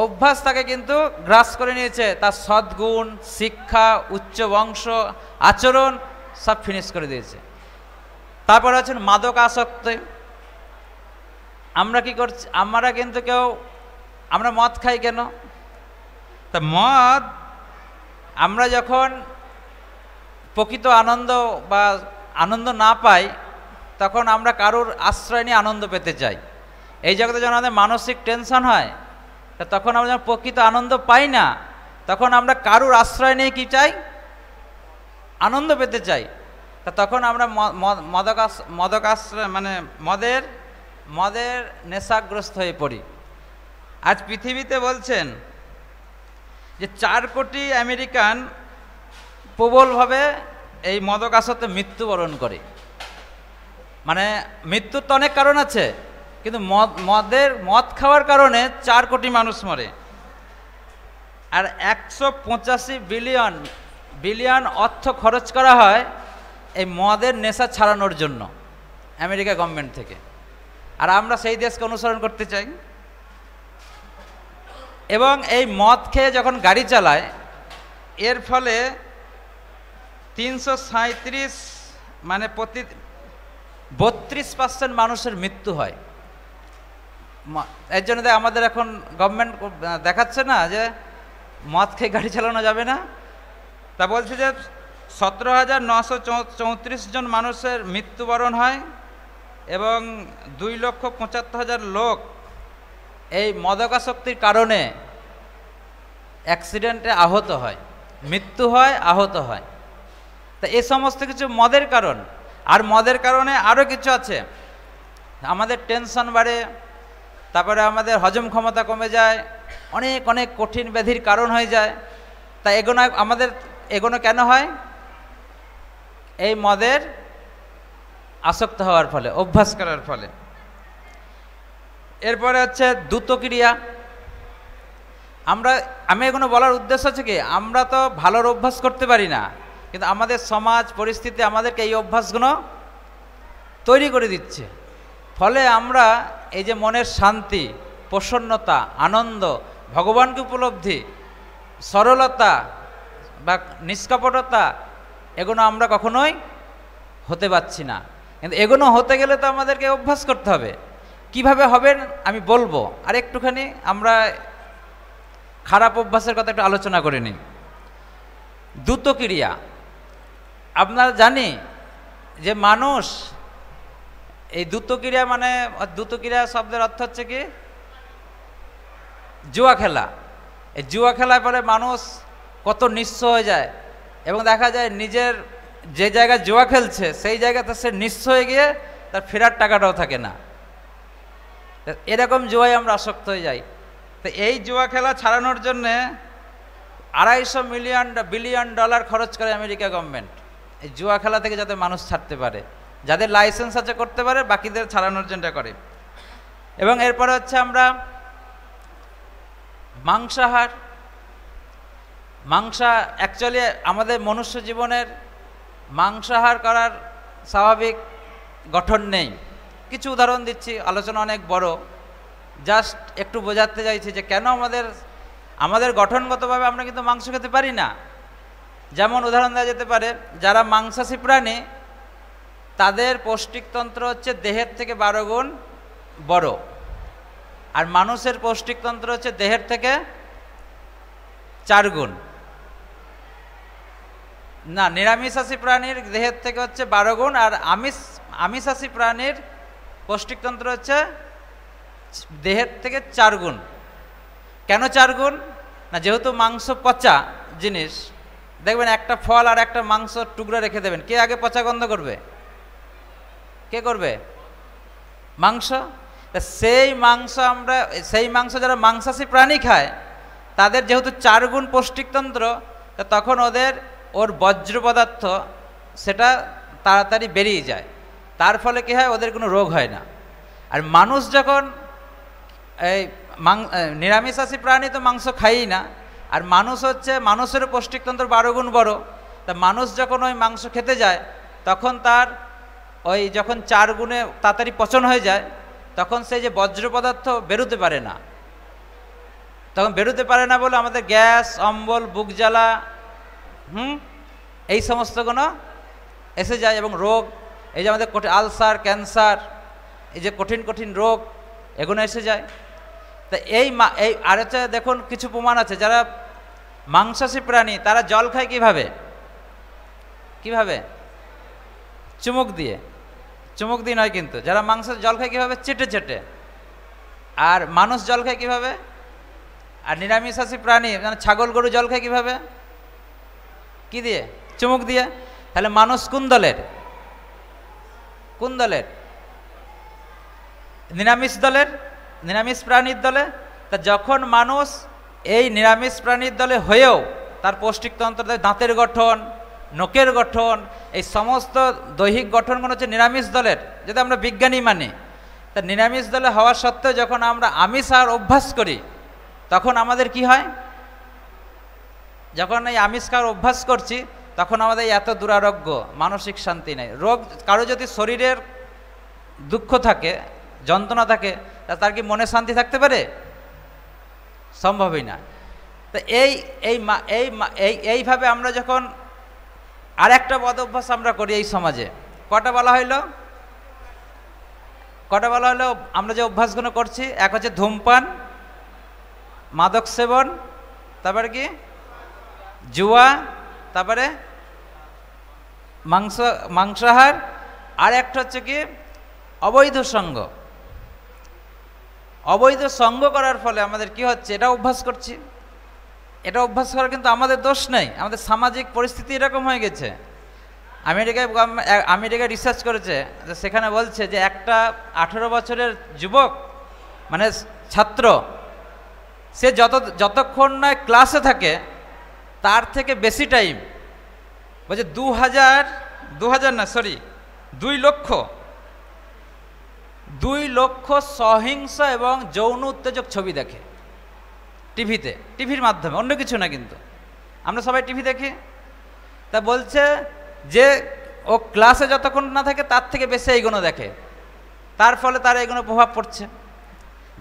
অভ্যাস তাকে কিন্তু গ্রাস করে নিয়েছে। তার সদ্গুণ, শিক্ষা, উচ্চ বংশ, আচরণ সব ফিনিশ করে দিয়েছে। তারপরে আছেন মাদক আসক্তি। আমরা কি করছি? আমরা মদ খাই কেন? তা মদ আমরা যখন প্রকৃত আনন্দ না পাই, তখন আমরা কারোর আশ্রয় নিয়ে আনন্দ পেতে চাই। এই জগতে যখন আমাদের মানসিক টেনশন হয়, তা তখন আমরা যখন প্রকৃত আনন্দ পাই না, তখন আমরা কারোর আশ্রয় নিয়ে কি চাই? আনন্দ পেতে চাই। তা তখন আমরা মদের নেশাগ্রস্ত হয়ে পড়ি। আজ পৃথিবীতে বলছেন যে 4 কোটি আমেরিকান প্রবলভাবে এই মদকাসক্তে মৃত্যুবরণ করে। মানে মৃত্যুর তো অনেক কারণ আছে, কিন্তু মদ খাওয়ার কারণে 4 কোটি মানুষ মরে। আর 185 বিলিয়ন অর্থ খরচ করা হয় এই মদের নেশা ছাড়ানোর জন্য আমেরিকা গভর্নমেন্ট থেকে। আর আমরা সেই দেশকে অনুসরণ করতে চাই। এবং এই মদ খেয়ে যখন গাড়ি চালায়, এর ফলে 337 মানে প্রতি 32% মানুষের মৃত্যু হয়। এর জন্য আমাদের এখন গভর্নমেন্ট দেখাচ্ছে না যে মদ খেয়ে গাড়ি চালানো যাবে না। তা বলছে যে 17,934 জন মানুষের মৃত্যুবরণ হয় এবং 2,75,000 লোক এই মদকাসক্তির কারণে অ্যাক্সিডেন্টে আহত হয়, মৃত্যু হয়, আহত হয়। তা এই সমস্ত কিছু মদের কারণ। আর মদের কারণে আরও কিছু আছে, আমাদের টেনশন বাড়ে, তারপরে আমাদের হজম ক্ষমতা কমে যায়, অনেক কঠিন ব্যাধির কারণ হয়ে যায়। তা এগুলো কেন হয়? এই মদের আসক্ত হওয়ার ফলে, অভ্যাস করার ফলে। এরপরে হচ্ছে দ্রুতক্রিয়া। আমি এগুলো বলার উদ্দেশ্য হচ্ছে কি, আমরা তো ভালোর অভ্যাস করতে পারি না, কিন্তু আমাদের সমাজ পরিস্থিতি আমাদেরকে এই অভ্যাসগুলো তৈরি করে দিচ্ছে। ফলে আমরা এই যে মনের শান্তি, প্রসন্নতা, আনন্দ, ভগবানকে উপলব্ধি, সরলতা বা নিষ্কপটতা, এগুলো আমরা কখনোই হতে পারছি না। কিন্তু এগুলো হতে গেলে তো আমাদেরকে অভ্যাস করতে হবে। কিভাবে হবেন আমি বলবো, আর একটুখানি আমরা খারাপ অভ্যাসের কথা একটু আলোচনা করে নিই। দ্রুত ক্রিয়া, আপনারা জানি যে মানুষ এই দ্রুত ক্রিয়া মানে দ্রুত ক্রিয়া শব্দের অর্থ হচ্ছে কি জুয়া খেলা। এই জুয়া খেলায় পরে মানুষ কত নিঃস্ব হয়ে যায় এবং দেখা যায় নিজের যে জায়গায় জুয়া খেলছে সেই জায়গাতে সে নিঃস্ব হয়ে গিয়ে তার ফেরার টাকাটাও থাকে না। এরকম জুয়ায় আমরা আসক্ত হয়ে যাই। তো এই জুয়া খেলা ছাড়ানোর জন্যে $250 বিলিয়ন খরচ করে আমেরিকা গভর্নমেন্ট এই জুয়া খেলা থেকে যাতে মানুষ ছাড়তে পারে, যাদের লাইসেন্স আছে করতে পারে, বাকিদের ছাড়ানোর জন্য করে। এবং এরপরে হচ্ছে আমরা মাংসাহার। অ্যাকচুয়ালি আমাদের মনুষ্য জীবনের মাংসাহার করার স্বাভাবিক গঠন নেই। কিছু উদাহরণ দিচ্ছি, আলোচনা অনেক বড়, জাস্ট একটু বোঝাতে চাইছি যে কেন আমাদের গঠনগতভাবে আমরা কিন্তু মাংস খেতে পারি না। যেমন উদাহরণ দেওয়া যেতে পারে, যারা মাংসাশী প্রাণী তাদের পৌষ্টিকতন্ত্র হচ্ছে দেহের থেকে 12 গুণ বড়, আর মানুষের পৌষ্টিকতন্ত্র হচ্ছে দেহের থেকে 4 গুণ। না, নিরামিষাশী প্রাণীর দেহের থেকে হচ্ছে 12 গুণ, আর আমিষাশী প্রাণীর পৌষ্টিকতন্ত্র হচ্ছে দেহের থেকে 4 গুণ। কেন 4 গুণ? না, যেহেতু মাংস পচা জিনিস, দেখবেন একটা ফল আর একটা মাংস টুকরো রেখে দেবেন, কে আগে পচা গন্ধ করবে? কে করবে? মাংস। সেই মাংস যারা মাংসাশী প্রাণী খায় তাদের যেহেতু 4 গুণ পৌষ্টিকতন্ত্র, তখন ওর বজ্র পদার্থ সেটা তাড়াতাড়ি বেরিয়ে যায়, তার ফলে কী হয়, ওদের কোনো রোগ হয় না। আর মানুষ যখন নিরামিষাশী প্রাণী তো মাংস খায়ই না, আর মানুষেরও পৌষ্টিকতন্ত্র 12 গুণ বড়। তা মানুষ যখন ওই মাংস খেতে যায় তখন তার যখন 4 গুণে তাড়াতাড়ি পচন হয়ে যায়, তখন সেই যে বজ্র পদার্থ বেরোতে পারে না। তখন বেরোতে পারে না বলে আমাদের গ্যাস, অম্বল, বুক জ্বালা, এই সমস্তগুলো এসে যায় এবং রোগ, এই যে আমাদের আলসার, ক্যান্সার, এই যে কঠিন কঠিন রোগ, এগুলো এসে যায়। তা আর হচ্ছে দেখুন, কিছু প্রমাণ আছে যারা মাংসাশী প্রাণী তারা জল খায় কিভাবে? চুমুক দিয়ে নয় কিন্তু, যারা মাংস জল খায় কিভাবে? চেটে চেটে। আর মানুষ জল খায় কিভাবে? আর নিরামিষাশী প্রাণী মানে ছাগল, গরু জল খায় কিভাবে? কি দিয়ে? চুমুক দিয়ে। তাহলে মানুষ কোন দলের? নিরামিষ প্রাণীর দলে। তা যখন মানুষ এই নিরামিষ প্রাণীর দলে হয়েও তার পৌষ্টিকতন্ত্র, দাঁতের গঠন, নখের গঠন, এই সমস্ত দৈহিক গঠনগুলো হচ্ছে নিরামিষ দলের, যদি আমরা বিজ্ঞানী মানি। তা নিরামিষ দলে হওয়া সত্ত্বেও যখন আমরা আমিষ আর অভ্যাস করি তখন আমাদের কি হয়? যখন এই আমিষ খাওয়ার অভ্যাস করছি তখন আমাদের এত দুরারোগ্য, মানসিক শান্তি নেই। রোগ, কারো যদি শরীরের দুঃখ থাকে, যন্ত্রণা থাকে, তার কি মনে শান্তি থাকতে পারে? সম্ভবই না। তো এইভাবে আমরা যখন আর একটা বদ অভ্যাস আমরা করি এই সমাজে, কটা বলা হইলো আমরা যে অভ্যাসগুলো করছি? এক হচ্ছে ধূমপান, মাদক সেবন, তারপরে কি জুয়া, তারপরে মাংসাহার, আর একটা হচ্ছে কি অবৈধ সঙ্গ করার ফলে আমাদের কি হচ্ছে? এটা অভ্যাস করছি। এটা অভ্যাস করার কিন্তু আমাদের দোষ নেই, আমাদের সামাজিক পরিস্থিতি এরকম হয়ে গেছে। আমেরিকায় রিসার্চ করেছে, সেখানে বলছে যে একটা 18 বছরের যুবক মানে ছাত্র, সে যতক্ষণ না ক্লাসে থাকে তার থেকে বেশি টাইম, বলছে 2 লক্ষ সহিংস এবং যৌন উত্তেজক ছবি দেখে টিভির মাধ্যমে, অন্য কিছু না। কিন্তু আমরা সবাই টিভি দেখি। তা বলছে যে ও ক্লাসে যতক্ষণ না থাকে তার থেকে বেশি এইগুলো দেখে, তার ফলে তার এইগুলো প্রভাব পড়ছে।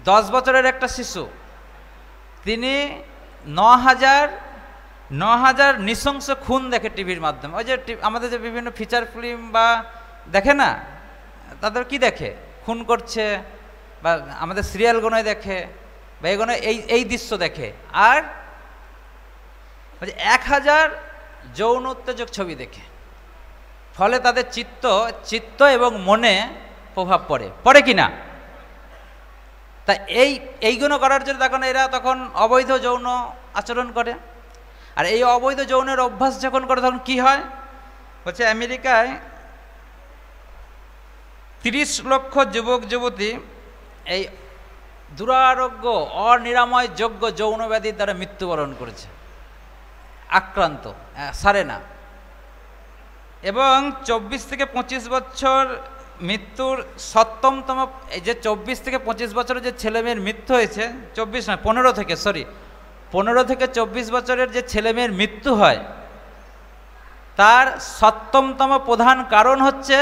10 বছরের একটা শিশু, তিনি 9,000 নৃশংস খুন দেখে টিভির মাধ্যমে। ওই যে আমাদের যে বিভিন্ন ফিচার ফিল্ম বা দেখে না, তাদের কি দেখে? খুন করছে বা আমাদের সিরিয়ালগুলোয় দেখে বা এগুলো এই দৃশ্য দেখে, আর 1000 যৌন উত্তেজক ছবি দেখে, ফলে তাদের চিত্ত এবং মনে প্রভাব পড়ে কি না? তা এইগুলো করার জন্য তখন অবৈধ যৌন আচরণ করে। আর এই অবৈধ যৌনের অভ্যাস যখন করে তখন কি হয় হচ্ছে, আমেরিকায় 30 লক্ষ যুবক যুবতী এই দুরারোগ্য অনিরাময় যোগ্য যৌন ব্যাধির দ্বারা মৃত্যুবরণ করেছে, আক্রান্ত, সারে না। এবং 24 থেকে 25 বছর মৃত্যুর 7তম, এই যে 24 থেকে 25 বছরের যে ছেলেমেয়ের মৃত্যু হয়েছে, 15 থেকে 24 বছরের যে ছেলেমেয়ের মৃত্যু হয়, তার 7তম প্রধান কারণ হচ্ছে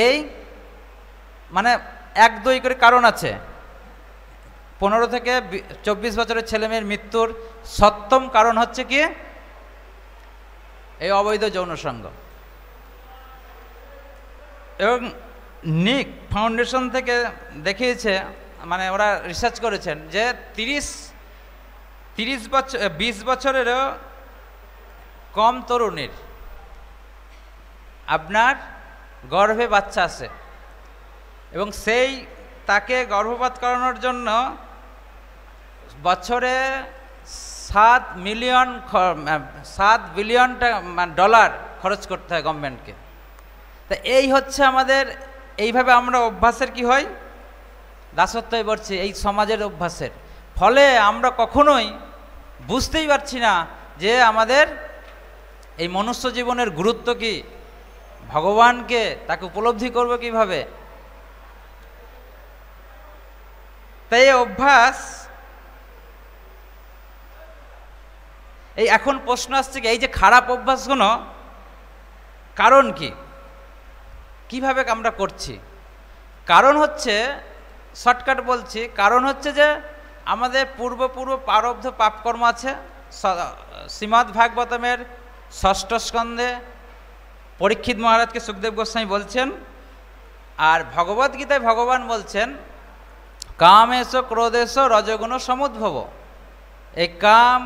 এই, মানে 1-2 করে কারণ আছে। 15 থেকে 24 বছরের ছেলেমেয়ের মৃত্যুর 7তম কারণ হচ্ছে কি, এই অবৈধ যৌন সঙ্গ। এবং নিক ফাউন্ডেশন থেকে দেখিয়েছে, মানে ওরা রিসার্চ করেছেন যে 20 বছরেরও কম তরুণীর আপনার গর্ভে বাচ্চা আছে, এবং তাকে গর্ভপাত করানোর জন্য বছরে $7 বিলিয়ন ডলার খরচ করতে হয় গভর্নমেন্টকে। তা এই হচ্ছে আমাদের, এইভাবে আমরা অভ্যাসের কি হয়, দাসত্বই পড়ছি এই সমাজের অভ্যাসের। ফলে আমরা কখনোই বুঝতেই পারছি না যে আমাদের এই মনুষ্য জীবনের গুরুত্ব কি, ভগবানকে তাকে উপলব্ধি করব কিভাবে। তাই এই অভ্যাস, এই এখন প্রশ্ন আসছে কি, এই যে খারাপ অভ্যাসগুলো কারণ কি, কিভাবে আমরা করছি? কারণ হচ্ছে, শর্টকাট বলছি, কারণ হচ্ছে যে আমাদের পূর্ব প্রারব্ধ পাপকর্ম আছে। শ্রীমদ্ ভাগবতমের 6ষ্ঠ স্কন্ধে পরীক্ষিত মহারাজকে সুখদেব গোস্বামী বলছেন, আর ভগবদ্গীতায় ভগবান বলছেন, কামেশ ক্রোধেশ রজগুণ সমুদ্ভব। এই কাম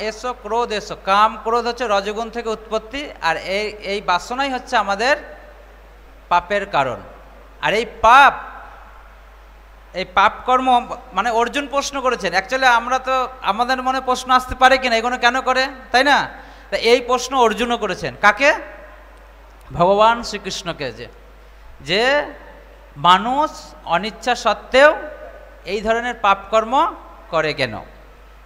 এসো ক্রোধ এসো, কাম ক্রোধ হচ্ছে রজগুণ থেকে উৎপত্তি, আর এই বাসনাই হচ্ছে আমাদের পাপের কারণ। আর এই পাপ কর্ম, মানে অর্জুন প্রশ্ন করেছেন, অ্যাকচুয়ালি আমরা তো, আমাদের মনে প্রশ্ন আসতে পারে কিনা এগুলো কেন করে, তাই না? তা এই প্রশ্ন অর্জুনও করেছেন, কাকে? ভগবান শ্রীকৃষ্ণকে, যে মানুষ অনিচ্ছা সত্ত্বেও এই ধরনের পাপকর্ম করে কেন?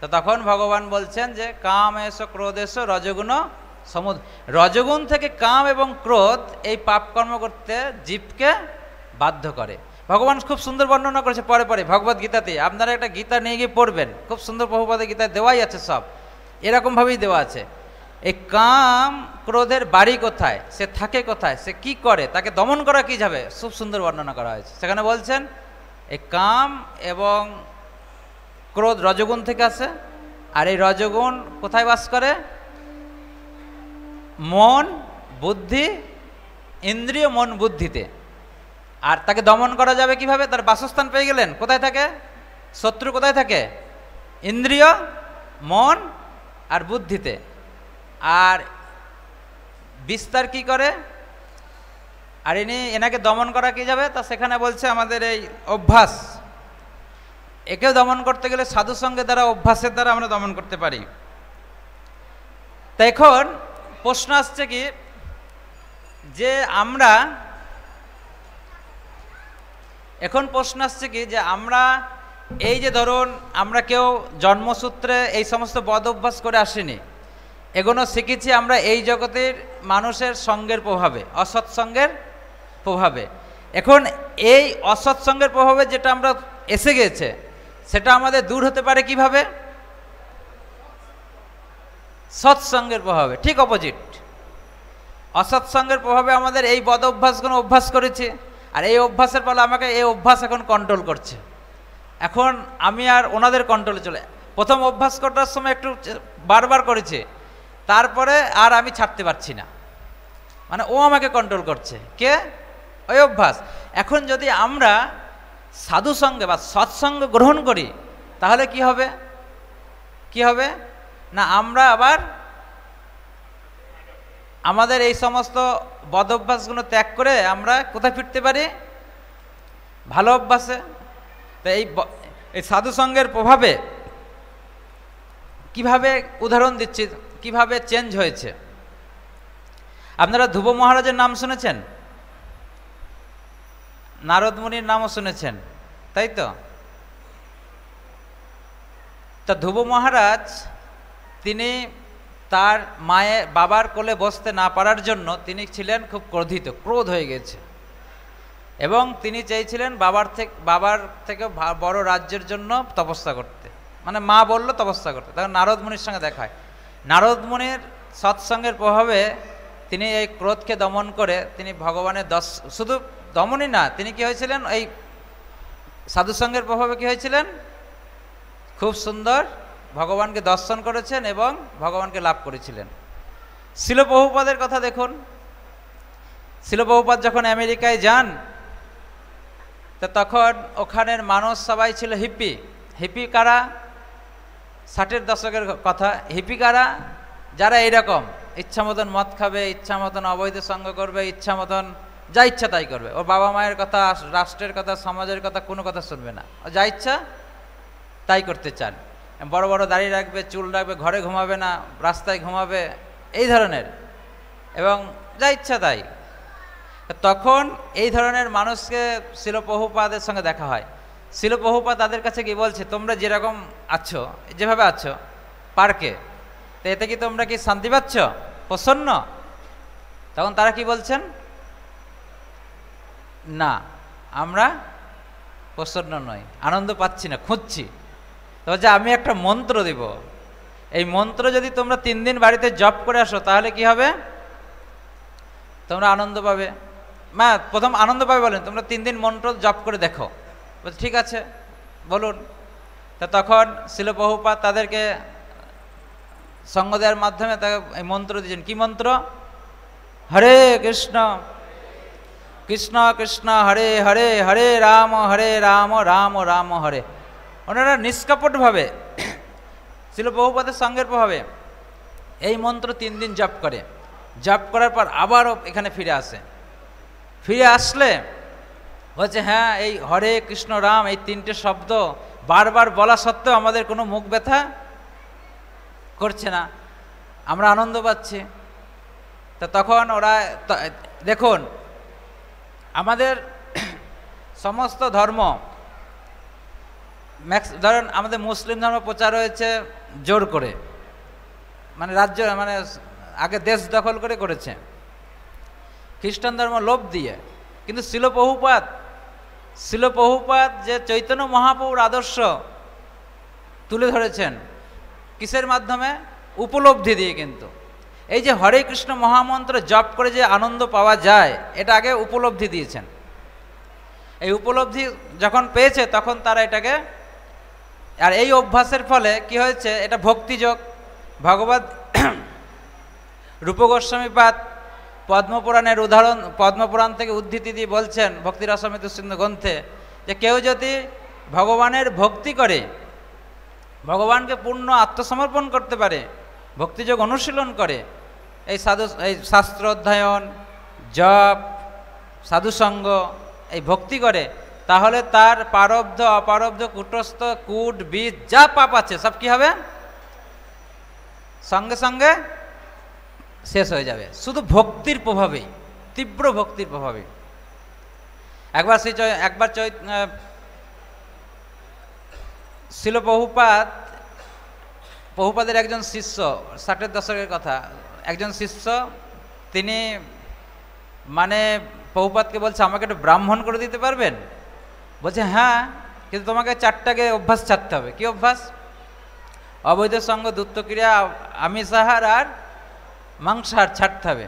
তো তখন ভগবান বলছেন যে কাম এসো ক্রোধ এসো রজগুণ রজগুণ থেকে কাম এবং ক্রোধ এই পাপকর্ম করতে জীবকে বাধ্য করে। ভগবান খুব সুন্দর বর্ণনা করেছে পরে ভগবদ্গীতাতে, আপনারা একটা গীতা নিয়ে গিয়ে পড়বেন, খুব সুন্দর প্রভুপাদের গীতায় দেওয়াই আছে, সব এরকমভাবেই দেওয়া আছে। এই কাম ক্রোধের বাড়ি কোথায়, সে থাকে কোথায়, সে কি করে, তাকে দমন করা কি যাবে, খুব সুন্দর বর্ণনা করা হয়েছে। সেখানে বলছেন এই কাম এবং ক্রোধ রজগুণ থেকে আসে, আর এই রজগুণ কোথায় বাস করে? মন, বুদ্ধি, ইন্দ্রিয়, মন বুদ্ধিতে। আর তাকে দমন করা যাবে কিভাবে? তার বাসস্থান পেয়ে গেলেন, কোথায় থাকে? শত্রু কোথায় থাকে? ইন্দ্রিয়, মন আর বুদ্ধিতে। আর বিস্তার কি করে? আর এনাকে দমন করা কি যাবে? তা সেখানে বলছে আমাদের এই অভ্যাস, একেও দমন করতে গেলে সাধু সঙ্গের দ্বারা, অভ্যাসের দ্বারা আমরা দমন করতে পারি। তা এখন প্রশ্ন আসছে কি, যে আমরা এই যে ধরুন আমরা কেউ জন্মসূত্রে এই সমস্ত বদ অভ্যাস করে আসিনি, এগুলো শিখেছি আমরা এই জগতের মানুষের সঙ্গের প্রভাবে, অসৎসঙ্গের প্রভাবে। এখন এই অসৎসঙ্গের প্রভাবে যেটা আমরা এসে গেছে, সেটা আমাদের দূর হতে পারে কিভাবে? সৎসঙ্গের প্রভাবে। ঠিক অপোজিট, অসৎসঙ্গের প্রভাবে আমাদের এই বদ অভ্যাসগুলো অভ্যাস করেছে, আর এই অভ্যাসের ফলে আমাকে এই অভ্যাস এখন কন্ট্রোল করছে। এখন আমি আর ওনাদের কন্ট্রোলে প্রথম অভ্যাস করার সময় একটু বারবার করেছে, তারপরে আর আমি ছাড়তে পারছি না, মানে ও আমাকে কন্ট্রোল করছে। কে? ওই অভ্যাস। এখন যদি আমরা সাধু সঙ্গে বা সৎসঙ্গ গ্রহণ করি তাহলে কি হবে? কি হবে না, আমরা আবার আমাদের এই সমস্ত বদ অভ্যাসগুলো ত্যাগ করে আমরা কোথায় ফিরতে পারি? ভালো অভ্যাসে। তো এই সাধু সঙ্গের প্রভাবে কিভাবে উদাহরণ দিচ্ছি, কিভাবে চেঞ্জ হয়েছে। আপনারা ধ্রুব মহারাজের নাম শুনেছেন, নারদ মুনির নামও শুনেছেন, তাই তো? তা ধ্রুব মহারাজ তিনি তার বাবার কোলে বসতে না পারার জন্য তিনি ছিলেন খুব ক্রোধিত, ক্রোধ হয়ে গেছে, এবং তিনি চেয়েছিলেন বাবার থেকে বড় রাজ্যের জন্য তপস্যা করতে, মানে মা বলল তপস্যা করতে। তখন নারদ মুনির সঙ্গে দেখা হয়। নারদ মুনির সৎসঙ্গের প্রভাবে তিনি এই ক্রোধকে দমন করে তিনি ভগবানের শুধু দমনই না, তিনি কি হয়েছিলেন, এই সাধুসঙ্গের প্রভাবে কি হয়েছিলেন, খুব সুন্দর ভগবানকে দর্শন করেছেন এবং ভগবানকে লাভ করেছিলেন। শিল প্রভুপাদের কথা দেখুন। শিল প্রভুপাদ যখন আমেরিকায় যান তো তখন ওখানের মানুষ সবাই ছিল হিপি। হিপি কারা? 60-এর দশকের কথা। হিপি কারা? যারা এইরকম ইচ্ছা মতন মদ খাবে, ইচ্ছা মতন অবৈধ সঙ্গ করবে, ইচ্ছা মতন যা ইচ্ছা তাই করবে। ওর বাবা মায়ের কথা, রাষ্ট্রের কথা, সমাজের কথা কোনো কথা শুনবে না, ও যা ইচ্ছা তাই করতে চান। বড় বড় দাড়ি রাখবে, চুল রাখবে, ঘরে ঘুমাবে না, রাস্তায় ঘুমাবে, এই ধরনের, এবং যা ইচ্ছা তাই। তখন এই ধরনের মানুষকে শিল প্রভুপাদের সঙ্গে দেখা হয়। শিল প্রভুপাদ তাদের কাছে কি বলছে, তোমরা যেরকম আছো, যেভাবে আছো পার্কে, তো এতে কি তোমরা কি শান্তি পাচ্ছ, প্রসন্ন? তখন তারা কি বলছেন, না আমরা প্রসন্ন নই, আনন্দ পাচ্ছি না, খুঁজছি। তো যে আমি একটা মন্ত্র দিব, এই মন্ত্র যদি তোমরা 3 দিন বাড়িতে জপ করে আসো তাহলে কি হবে, তোমরা আনন্দ পাবে। মা প্রথম আনন্দ পাবে বলেন, তোমরা 3 দিন মন্ত্র জপ করে দেখো। বলছে ঠিক আছে বলুন। তা তখন শিল প্রভুপাদ তাদেরকে সঙ্গ দেওয়ার মাধ্যমে তাকে এই মন্ত্র দিয়েছেন। কি মন্ত্র? হরে কৃষ্ণ কৃষ্ণ কৃষ্ণ হরে হরে, হরে রাম রাম রাম হরে। ওনারা নিষ্কপটভাবে শিল প্রভুপাদের সঙ্গের প্রভাবে এই মন্ত্র 3 দিন জপ করে। জপ করার পর আবারও এখানে ফিরে আসে। ফিরে আসলে বলছে হ্যাঁ, এই হরে কৃষ্ণ রাম এই 3টে শব্দ বারবার বলা সত্ত্বেও আমাদের কোনো মুখ ব্যথা করছে না, আমরা আনন্দ পাচ্ছি। তা তখন ওরা দেখুন, আমাদের সমস্ত ধর্ম, ধরেন আমাদের মুসলিম ধর্ম প্রচার হয়েছে জোর করে, মানে রাজ্য, মানে আগে দেশ দখল করে করেছে। খ্রিস্টান ধর্ম লোভ দিয়ে। কিন্তু শিল প্রভুপাদ যে চৈতন্য মহাপ্রভুর আদর্শ তুলে ধরেছেন কিসের মাধ্যমে? উপলব্ধি দিয়ে। কিন্তু এই যে হরে কৃষ্ণ মহামন্ত্র জপ করে যে আনন্দ পাওয়া যায়, এটা আগে উপলব্ধি দিয়েছেন। এই উপলব্ধি যখন পেয়েছে তখন তারা এটাকে, আর এই অভ্যাসের ফলে কি হয়েছে, এটা ভক্তিযোগ। ভগবত রূপ গোস্বামীপাদ পদ্মপুরাণের উদাহরণ, পদ্মপুরাণ থেকে উদ্ধৃতি দিয়ে বলছেন ভক্তি রসামৃত সিন্ধু গ্রন্থে, যে কেউ যদি ভগবানের ভক্তি করে, ভগবানকে পূর্ণ আত্মসমর্পণ করতে পারে, ভক্তিযোগ অনুশীলন করে, এই শাস্ত্র অধ্যয়ন, জপ, সাধুসঙ্গ, এই ভক্তি করে, তাহলে তার পারব্ধ অপারব্ধ কূটস্থ কূট বীজ যা পাপ আছে সব কি হবে, সঙ্গে সঙ্গে শেষ হয়ে যাবে, শুধু ভক্তির প্রভাবেই, তীব্র ভক্তির প্রভাবে। একবার শিল প্রভুপাদের একজন শিষ্য, 60-এর দশকের কথা, একজন শিষ্য তিনি মানে প্রভুপাদকে বলছে আমাকে একটু ব্রাহ্মণ করে দিতে পারবেন? বলছে হ্যাঁ, কিন্তু তোমাকে 4টাকে অভ্যাস ছাড়তে হবে। কি অভ্যাস? অবৈধ সঙ্গ, দ্বৈতক্রিয়া, আমিষাহার আর মাংসাহার ছাড়তে হবে।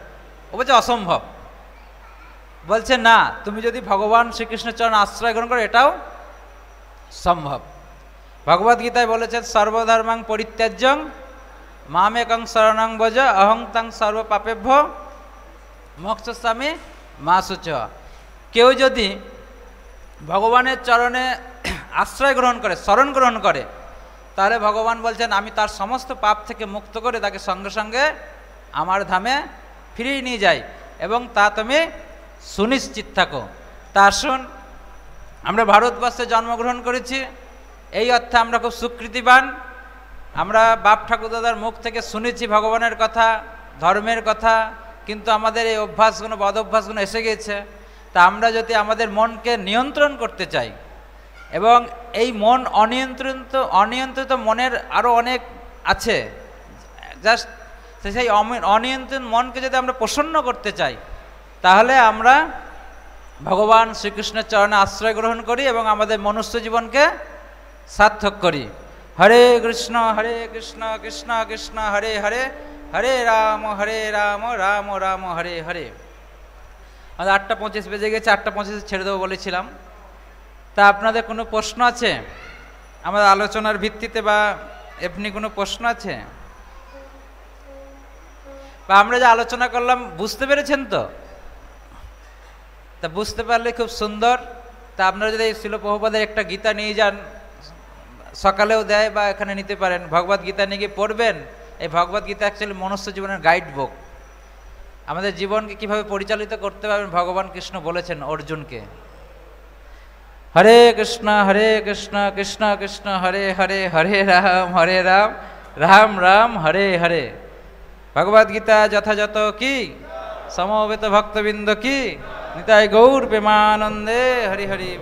ও বলছে অসম্ভব। বলছে না, তুমি যদি ভগবান শ্রীকৃষ্ণের চরণ আশ্রয় গ্রহণ করো এটাও সম্ভব। ভগবদ গীতায় বলেছেন সর্বধর্মাং পরিত্যাজ্যং মামেকং শরণং ভজ অহং তং সর্ব পাপেভ্যো মোক্ষামি মা শুচ। কেউ যদি ভগবানের চরণে আশ্রয় গ্রহণ করে, শরণ গ্রহণ করে, তাহলে ভগবান বলছেন আমি তার সমস্ত পাপ থেকে মুক্ত করে তাকে সঙ্গে সঙ্গে আমার ধামে ফিরিয়ে নিয়ে যাই, এবং তা তুমি সুনিশ্চিত থাকো। তা আসুন, আমরা ভারতবর্ষে জন্মগ্রহণ করেছি, এই অর্থে আমরা খুব সুকৃতিবান। আমরা বাপ ঠাকুরদাদার মুখ থেকে শুনেছি ভগবানের কথা, ধর্মের কথা, কিন্তু আমাদের এই অভ্যাসগুলো, বদ অভ্যাসগুলো এসে গিয়েছে। তা আমরা যদি আমাদের মনকে নিয়ন্ত্রণ করতে চাই, এবং এই মন অনিয়ন্ত্রিত মনের আরও অনেক আছে, জাস্ট সেই অনিয়ন্ত্রিত মনকে যদি আমরা প্রসন্ন করতে চাই, তাহলে আমরা ভগবান শ্রীকৃষ্ণের চরণে আশ্রয় গ্রহণ করি এবং আমাদের মনুষ্য জীবনকে সার্থক করি। হরে কৃষ্ণ কৃষ্ণ কৃষ্ণ হরে হরে, হরে রাম রাম রাম হরে হরে। আমাদের 8:25 বেজে গেছে, 8:25 ছেড়ে দেবো বলেছিলাম। তা আপনাদের কোনো প্রশ্ন আছে আমাদের আলোচনার ভিত্তিতে, বা এমনি কোনো প্রশ্ন আছে? বা আমরা যে আলোচনা করলাম বুঝতে পেরেছেন তো? তা বুঝতে পারলে খুব সুন্দর। তা আপনারা যদি শিল প্রভুপাদের একটা গীতা নিয়ে যান, সকালেও দেয় বা এখানে নিতে পারেন, ভগবদ গীতা নিয়ে গিয়ে পড়বেন। এই ভগবদ গীতা অ্যাকচুয়ালি মনুষ্য জীবনের গাইড বুক। আমাদের জীবনকে কিভাবে পরিচালিত করতে পারবেন ভগবান কৃষ্ণ বলেছেন অর্জুনকে। হরে কৃষ্ণ কৃষ্ণ কৃষ্ণ হরে হরে, হরে রাম রাম রাম হরে হরে। ভগবদ গীতা যথাযথ কি সমবেত ভক্তবৃন্দ কি নিতাই গৌর প্রেমানন্দে হরি হরি।